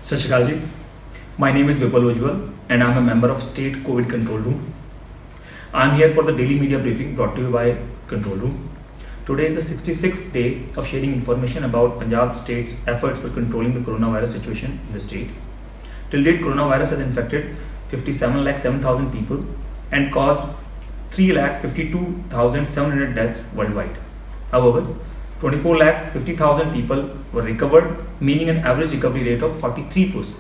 Sat Shri Akal ji. My name is Vipul Ujwal and I am a member of State COVID Control Room. I am here for the daily media briefing brought to you by Control Room. Today is the 66th day of sharing information about Punjab State's efforts for controlling the coronavirus situation in the state. Till date, coronavirus has infected 57,07,000 people and caused 3,52,700 deaths worldwide. However, 24,50,000 people were recovered, meaning an average recovery rate of 43%.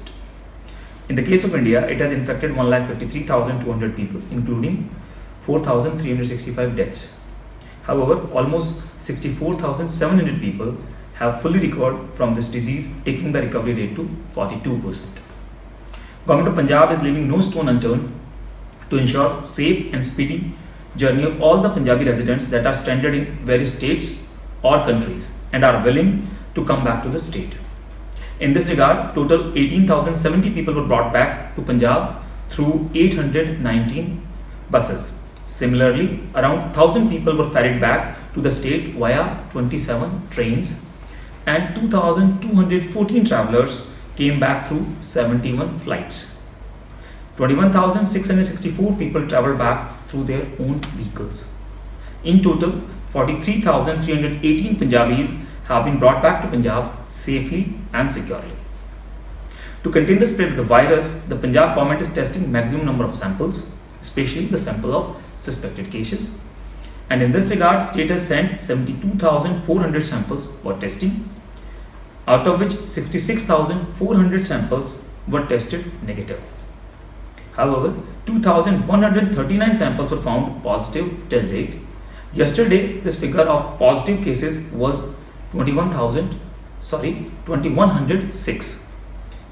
In the case of India, it has infected 1,53,200 people, including 4,365 deaths. However, almost 64,700 people have fully recovered from this disease, taking the recovery rate to 42%. Government of Punjab is leaving no stone unturned to ensure safe and speedy journey of all the Punjabi residents that are stranded in various states or countries and are willing to come back to the state. In this regard, total 18,070 people were brought back to Punjab through 819 buses. Similarly, around 1,000 people were ferried back to the state via 27 trains and 2,214 travellers came back through 71 flights. 21,664 people travelled back through their own vehicles. In total, 43,318 Punjabis have been brought back to Punjab safely and securely. To contain the spread of the virus, the Punjab government is testing maximum number of samples, especially the sample of suspected cases. And in this regard, state has sent 72,400 samples for testing, out of which 66,400 samples were tested negative. However, 2,139 samples were found positive till date. Yesterday, this figure of positive cases was 2,106.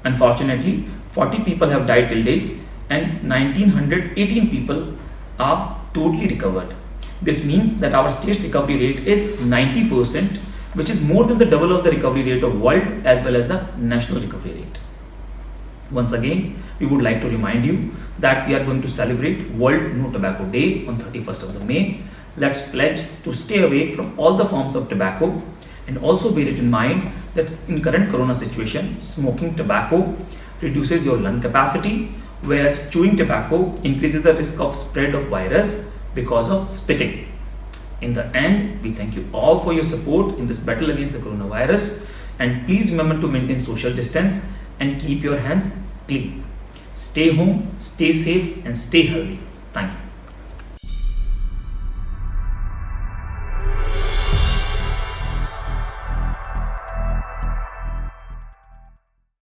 Unfortunately, 40 people have died till date and 1,918 people are totally recovered. This means that our state's recovery rate is 90%, which is more than the double of the recovery rate of world as well as the national recovery rate. Once again, we would like to remind you that we are going to celebrate World No Tobacco Day on 31st of the May. Let's pledge to stay away from all the forms of tobacco and also bear it in mind that in current corona situation, smoking tobacco reduces your lung capacity, whereas chewing tobacco increases the risk of spread of virus because of spitting. In the end, we thank you all for your support in this battle against the coronavirus, and please remember to maintain social distance and keep your hands clean. Stay home, stay safe and stay healthy. Thank you.